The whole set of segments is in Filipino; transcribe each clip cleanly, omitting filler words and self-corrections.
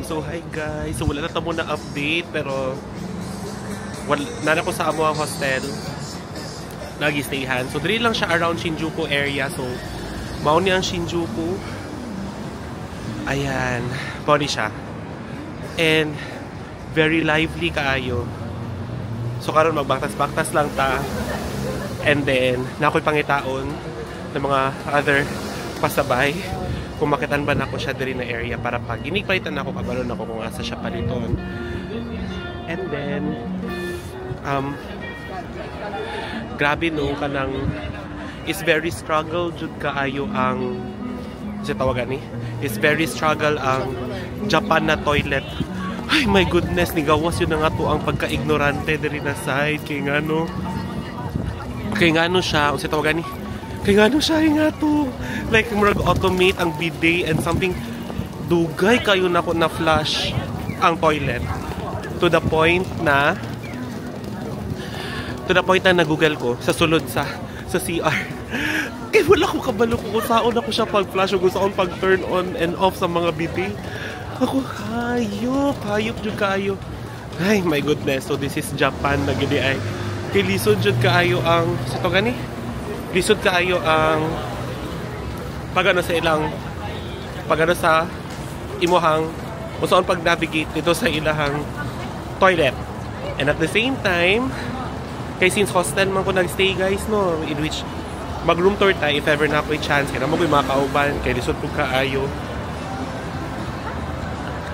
So hi guys, so wala na tamo na update pero nana ko sa amo ang hostel lagi stayhan. So dili lang siya around Shinjuku area, so mao ni ang Shinjuku. Ayan, pwede siya. And very lively kaayo. So karon magbaktas-baktas lang ta. And then nakoy pangitaon ng mga other pasabay kung makitan ba nako siya diri na area para pag inigpalitan nako kabalon nako kung asa siya paliton. And then grabe no kanang is very struggle jud kaayo ang sa tawagan ni. Is very struggle ang Japan na toilet. Ay my goodness, ni gawas yun na nga to ang pagka-ignorante diri na side kay ngano. Kay ngano siya, o sa tawagan ni. Kay ngano siya nga to. Like murag automate ang bidet and something. Dugay kayo na ko na flush ang toilet. To the point na nag-google ko sa sulod sa CR. Eh wala ko kabalo kung saan ako siya pag-flash o kung saan pag-turn on and off sa mga bidet. Ako, hayop jud kaayo. Ay my goodness, so this is Japan na gidi ay. Kay lisod jud kaayo ang sa to gani. Lisod kaayo ang pagano sa ilang pagano sa imuhang kung saan pag-navigate dito sa ilahang toilet. And at the same time, kay since hostel man ko nag-stay guys no, in which mag-room tour tayo if ever na ako'y chance. Kaya naman ko'y makauban, kay lisod po kaayo.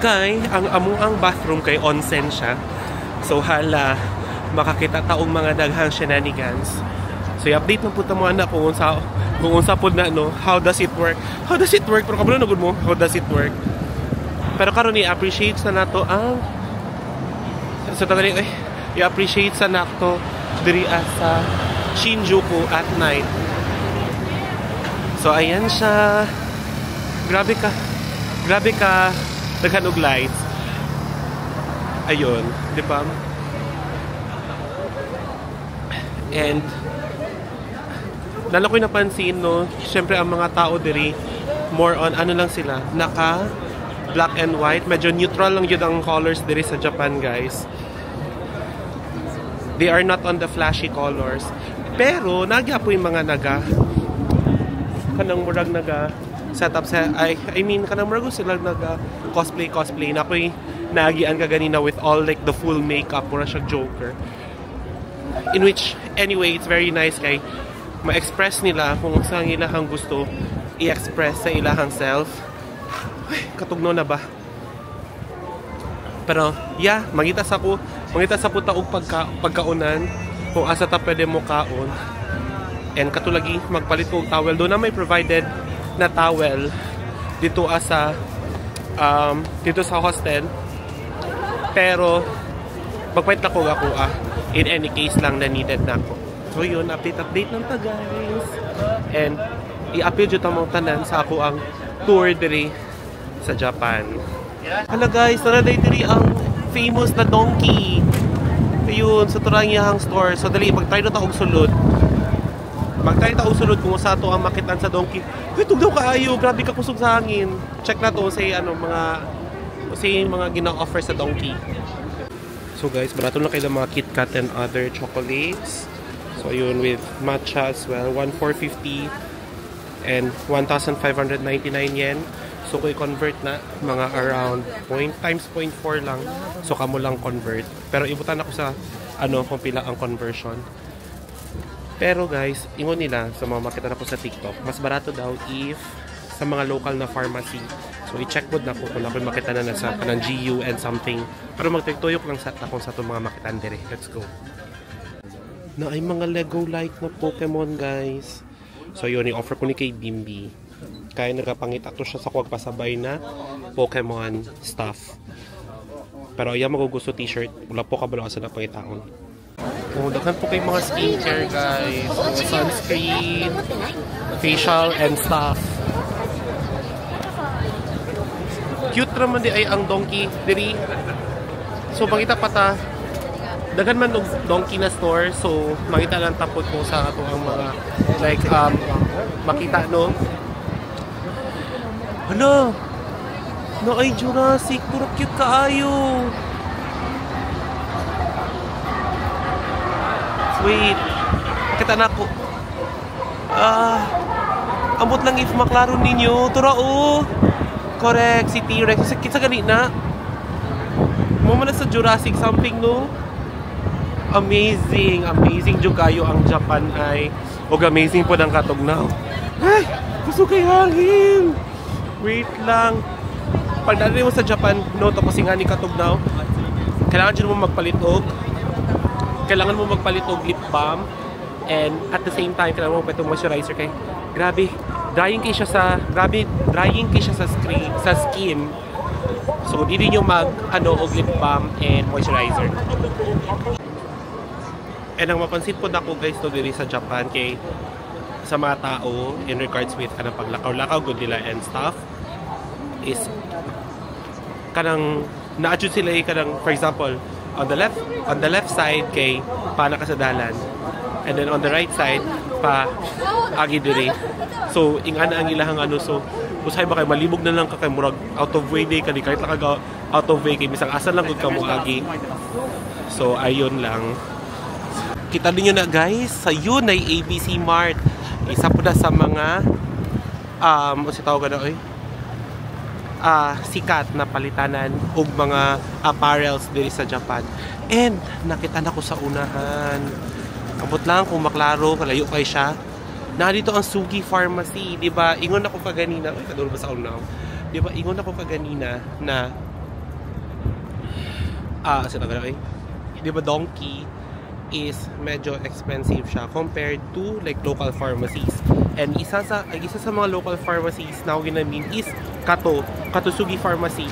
Kay, ang amuang bathroom kay onsen siya. So hala, makakita taong mga daghang shenanigans. So i-update na po mo anak kung unsa po na no, how does it work? How does it work? Pero kabalo na mo, how does it work? Pero karon i-appreciate sa nato ang so tagali i-appreciate sa nato diri sa Shinjuku at night. So ayan siya. Grabe ka daghan og lights. Ayun, di ba? And lalo ko napansin no, syempre ang mga tao diri more on ano lang sila, naka black and white, medyo neutral lang yun ang colors diri sa Japan guys. They are not on the flashy colors. Pero nagya po yung mga kanang murag set up sa kanang murag sila cosplay na po'y nagian ka ganina with all like the full makeup mura siya Joker. In which anyway it's very nice kay ma-express nila kung saan ilahang gusto i-express sa ilahang self. Ay, katugno na ba? Pero yeah, mangita sa po taog pagkaunan kung asa ta pwede mo kaon. And katulagi magpalit ko towel. Doon na may provided na towel dito dito sa hostel. Pero magpalit na ko ako in any case lang na needed na ako. So yun, update ng ta guys. And i-upload yung tamang tanan sa ako ang tour diri sa Japan. Hala guys, naraday diri ang famous na donkey. Ayun, sa Turangihang store. So dali, mag-try na taong sulod. Mag-try taong sulod kung sa to ang makitan sa donkey. Uy, tugdaw kaayo, grabe ka kusog sa hangin. Check na to sa mga gina-offer sa donkey. So guys, barato na kayo ng mga KitKat and other chocolates. So ayun, with matcha as well, 1,450 and 1,599 yen. So kung i-convert na, mga around times 0.4 lang. So kamo lang convert. Pero ibutan ako sa kung pila ang conversion. Pero guys, ingon nila sa mga makita na ko sa TikTok, mas barato daw if sa mga local na pharmacy. So i-check mo na ko kung ako'y makita na sa kanang GU and something. Pero magtuyok lang sa akong sa itong mga makitaan dire. Let's go. Na ay mga Lego-like na Pokemon guys. So yun, i-offer ko ni kay Bimbi. Kaya nagapangita to siya sa kuwag pasabay na Pokemon stuff. Pero ayaw magugusto t-shirt. Wala po kabalo sa napangitaon. Oh, daghan po kayong mga skincare guys. Sunscreen, facial and stuff. Cute naman di ay ang donkey diri. So makita pa ta daghan man og donkey na store. So makita lang tapos ko sa ato ang mga like makita no. Ano? Na ay Jurassic, puro cute kaayo. Wait, kita na ko. Ambot lang if maklaro ninyo. Tura correct, si T-Rex. Sakit sa ganina. Mama na sa Jurassic something, no? Amazing, amazing jud kayo ang Japan ay. Og amazing po ng katugnaw. Ay, gusto kay hangin. Wait lang. Pag dali mo sa Japan, no, tapos nga ni katugnaw, kailangan dyan mo magpalit og lip balm, and at the same time kailangan mo pa itong moisturizer kay grabe drying kay siya sa skin. So dili niyo mag og lip balm and moisturizer. And ang mapansin po nako guys no diri sa Japan kay sa mga tao in regards with kanang paglakaw-lakaw good nila and stuff is kanang na-adjust sila kanang for example on the left side kay pana ka sa dalan, and then on the right side pa agi diri. So ingana ang ilahang ano, so usay ba kay malibog na lang ka kay murag out of way day kani kahit lang ka out of way kay bisang asa lang gud ka mo agi. So ayon lang. Kita ninyo na guys, sa yun ay ABC Mart. Isa po na sa mga si tawag na sikat na palitanan og mga apparels diri sa Japan. And nakita na ko sa unahan. Abot lang kung maklaro, kalayo kay siya. Dito ang Sugi Pharmacy, 'di ba? Ingon ako kaganina, ay kadul ba sa unaw? 'Di ba? Ingon ako kaganina na sa tagay. 'Di ba Donkey is medyo expensive siya compared to like local pharmacies. And isa sa mga local pharmacies na ginamin is Kato Sugi Pharmacy.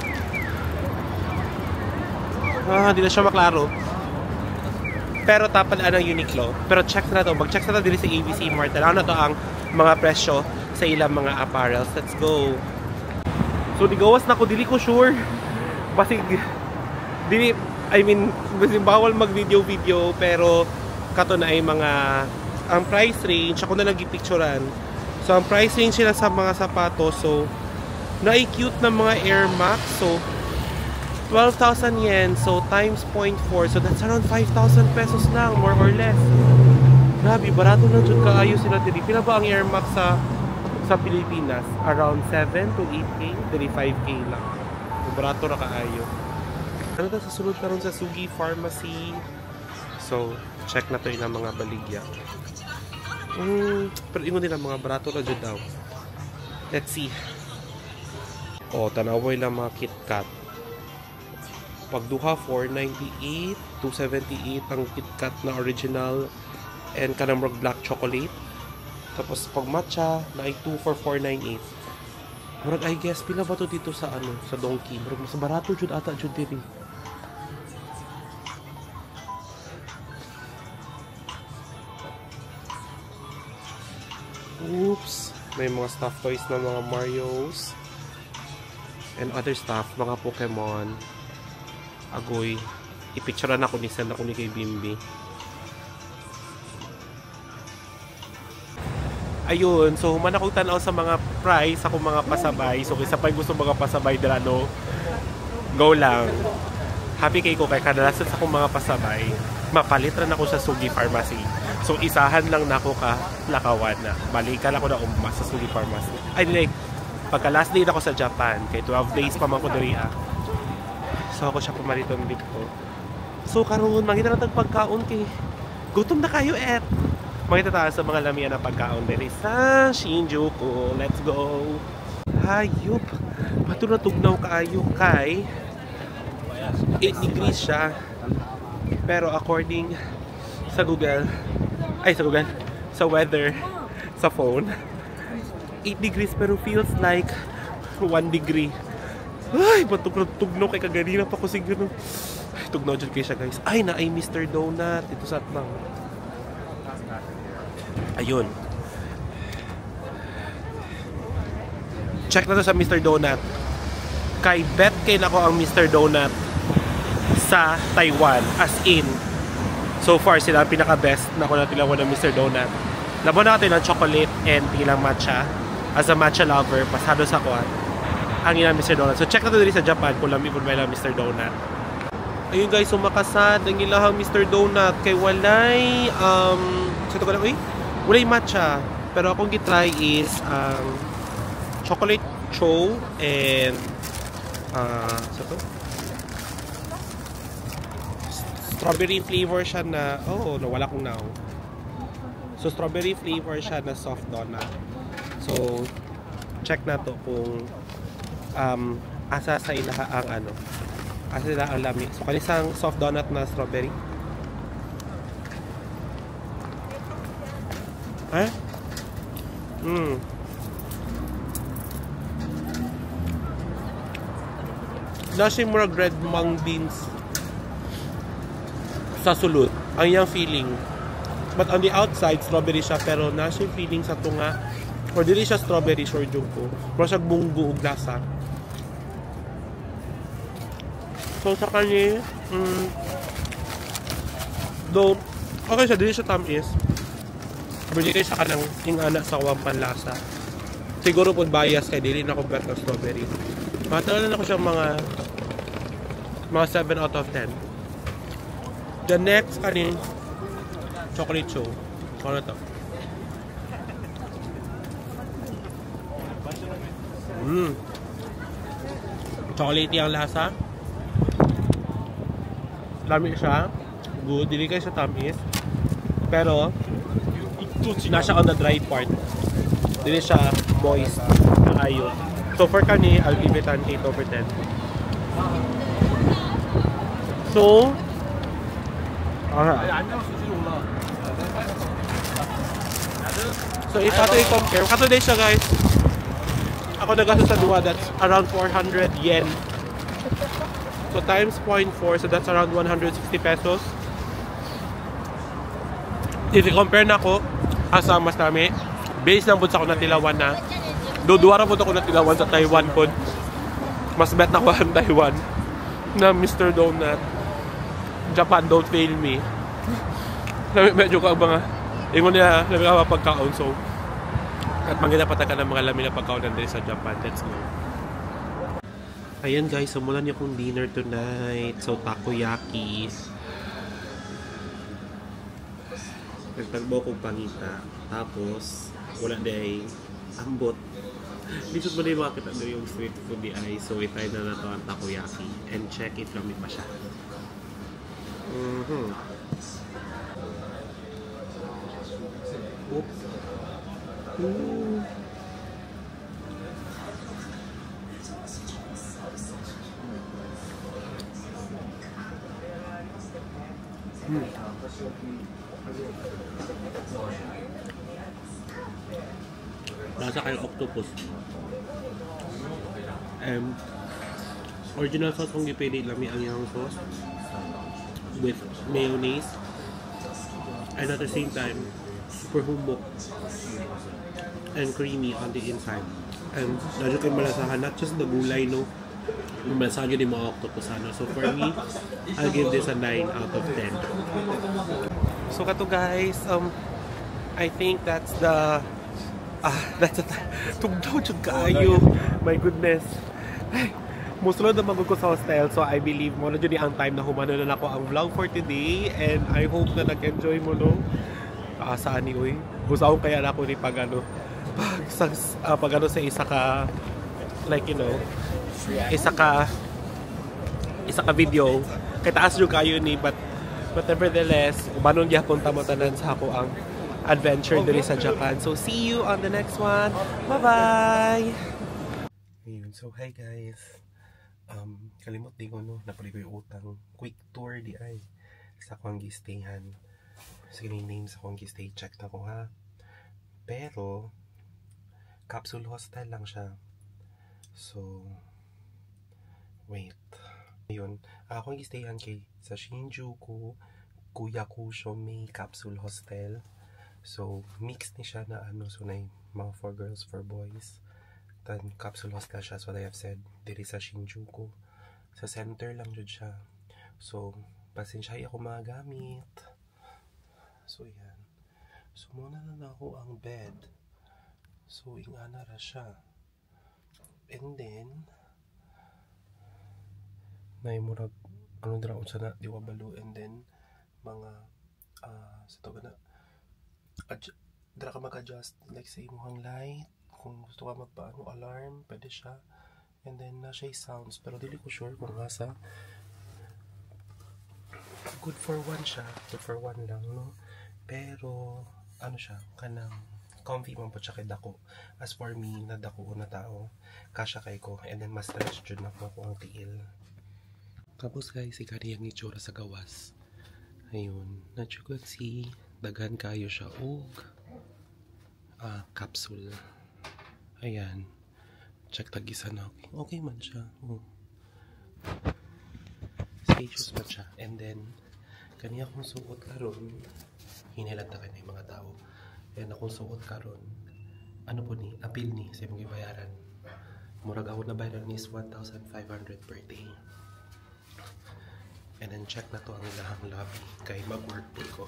Di na siya maklaro. Pero tapad ang Uniqlo. Pero check na to. Mag-check na to dito sa ABC Mart. Ano na to ang mga presyo sa ilang mga apparels. Let's go. So digawas na ko, dili ko sure. Basig bawal mag-video pero kato na ay mga ang price range ako na nagipicturean. So ang price range sila sa mga sapatos, so na-cute na mga Air Max, so 12,000 yen, so times 0.4, so that's around 5,000 pesos lang, more or less. Grabe, barato na dyan kaayo sila diri. Pila ba ang Air Max sa Pilipinas? Around 7 to 8K, 35K lang. So, barato na kaayo. Ano na sa sunod na ron sa Sugi Pharmacy? So, check na to yung mga baligya. Pero ingon nila mga barato na dyan daw. Let's see. Tanaway lang mga KitKat. Pagduha 498, 278 ang KitKat na original and kanamrog black chocolate. Tapos pag matcha na ay 2 for 498. Murag I guess pila ba to dito sa sa Donkey? Murag mas barato jud ata jud diri. Oops, may mga stuffed toys na mga Marios and other stuff, mga Pokemon. Agoy, i-picturean ako ni send ako ni kay Bimbi. Ayun, so human ako tanaw sa mga price ako mga pasabay. So kaysa pa gusto mga pasabay dala no, go lang. Happy kay ko kay kadalasan sa akong mga pasabay mapalitran ako sa Sugi Pharmacy. So isahan lang na ako ka lakawan na. Balikan ako na sa Sugi Pharmacy. Ay like pagka last day ako sa Japan, kay 12 days pa man ko diri. So ako siya pumaliton dito. So karon mangita na tag pagkaon kay gutom na kayo Makita tayo sa mga lamian ng pagkaon diri sa Shinjuku. Let's go. Hayop. Pato na tugnaw kaayo kay 8 degrees siya. Pero according sa Google, sa weather, sa phone, 8 degrees pero feels like 1 degree. Ay, tugnaw kay kaganina pa ko siguro. Ay, tugnaw dyan kayo siya guys. Ay, na ay Mr. Donut. Ito sa atbang. Ayun. Check na to sa Mr. Donut. Kay bet kay nako ang Mr. Donut sa Taiwan. As in, so far sila ang pinaka-best na ako natilawan ng Mr. Donut. Laban natin ng chocolate and ilang matcha. As a matcha lover, pasado sa kuwan. ang ilang Mr. Donut. So check na to dito sa Japan kung lami po ba ilang Mr. Donut. Ayun guys, so makasad ang ilahang Mr. Donut kay walay so ito ko na, walay matcha. Pero akong gitry is chocolate chow and so to strawberry flavor siya na nawala kong now. So strawberry flavor siya na soft donut. So check na to kung asa sa ilaha ang asa sila ang lami. So kanisang soft donut na strawberry. Nasa murag red mung beans sa sulod ang iyang feeling, but on the outside strawberry siya, pero nasa feeling sa tunga or dili siya strawberry sure jud ko, pero siya munggo ug lasa. So sa kanya though okay siya, dili siya tamis, pero dili siya kanang ingana sa kawang panlasa. Siguro po bias kay dili na compare sa strawberry. Matalan ako siya mga 7 out of 10. The next chocolate chow. Ano to? Chocolate yung lasa. Lami siya. Good. Dili kayo sa tamis. Pero nasa on the dry part. Dili siya moist na ayon. So for kani, I'll give it an 8 over 10. So so if ato i-compare, kato day siya guys, ako nagasa sa duwa, that's around 400 yen. So times 0.4, so that's around 160 pesos. If i-compare na ko, asa mas nami, base lang po sa ako natilawan na, duwara po ako natilawan sa Taiwan po. Mas bet na ko ang Taiwan na Mr. Donut. Japan, don't fail me. Medyo ka mga ingon nila labi ka pagkaon, so at manginapatan ka ng mga lamin na pagkaon nandun sa Japan. Let's go. Ayan guys, sumulan niyo kong dinner tonight. So takoyaki. Nagtagbo kong pangita. Tapos wala day ambot. Lisod mo na yung makakita na yung street food di ay. So itry na to ang takoyaki. And check if lamig pa siya. Oops. Lasa kayong octopus. Original sauce kung gipili lami ang yung sauce with mayonnaise, and at the same time super humok and creamy on the inside. And medyo kayo malasahan, not just the gulay, no, yung malasahan yun yung mga octopus. So for me, I'll give this a 9 out of 10. So kato guys, I think that's the tugdaw jud kaayo, my goodness. Musulod na magod ko sa hostel, so I believe mo na dyan ang time na humano na ako ang vlog for today, and I hope na nag-enjoy mo, no? Saan ni uy? Gusto kaya na ako ni pag sa isa ka, like you know, isa ka video kay taas yung kayo ni, but nevertheless umanon gyapon tamotanan sa ako ang adventure diri sa Japan. So see you on the next one. Bye bye. Ayun, so hi guys. Kalimot di ko no, napali ko yung utang. Quick tour di ay sa akong gistayhan. Sige na yung name sa akong gistay, check na ko ha. Pero capsule hostel lang siya. So wait. Ayun, akong gistayhan kay sa Shinjuku Kuyakusho May Capsule Hostel. So mix ni siya na so na mga for girls, for boys. Then capsule hostel siya, so what I have said, diri sa Shinjuku. Sa center lang jud siya. So, pasensya ako mga gamit. So, yan. So, muna na ako ang bed. So, ingana ra siya. And then may murag ano dira unsa na di wabalo, and then mga sa to na dira ka mag-adjust like sa imong light kung gusto ka magpaano alarm, pwede siya. And then na siya sounds, pero dili ko sure kung asa. Good for one siya, good for one lang, no? Pero ano siya, kanang comfy man po siya kay dako. As for me, na dako na tao, kasya kay ko, and then mas stretch jud na po ang tiil. Tapos guys, ikari ang itsura sa gawas. Ayun, na-check si daghan kayo siya og capsule. Ayan, check tagisa na okay man siya. Spacious man siya. And then kaniya kung suot karon, hinilata ka na yung mga tao. And akong suot karon, ano po ni, appeal ni sa imong gibayaran. Murag ako na bayaran is 1,500 per day. And then check na to ang ilahang lobby kay mag-work po ko.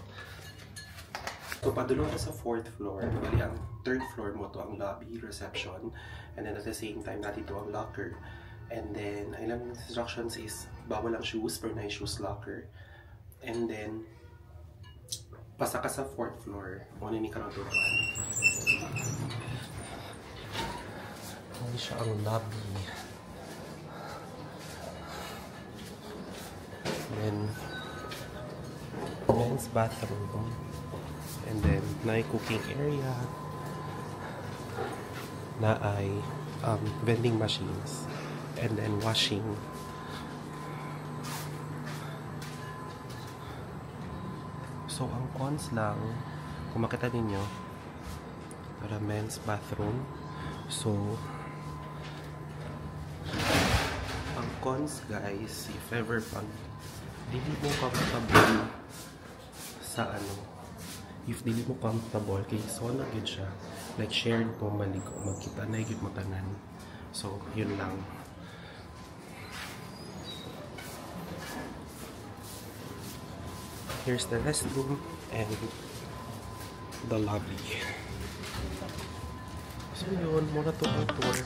So padulong na sa 4th floor, bali ang 3rd floor mo to ang lobby, reception, and then at the same time natin to ang locker. And then ilang instructions is bawal ang shoes, pero na shoes locker. And then pasa ka sa 4th floor, muna ni karon turuan. Ano siya ang lobby. Then men's bathroom, and then na cooking area, na ay vending machines, and then washing. So ang cons lang, kung makita ninyo, para men's bathroom. So ang cons guys, if ever pag dili mo comfortable sa ano, if dili mo comfortable kay so na gid siya, like shared po maligo, magkita na gid mo tanan. So yun lang. Here's the restroom and the lobby. So yun, muna to ang tour.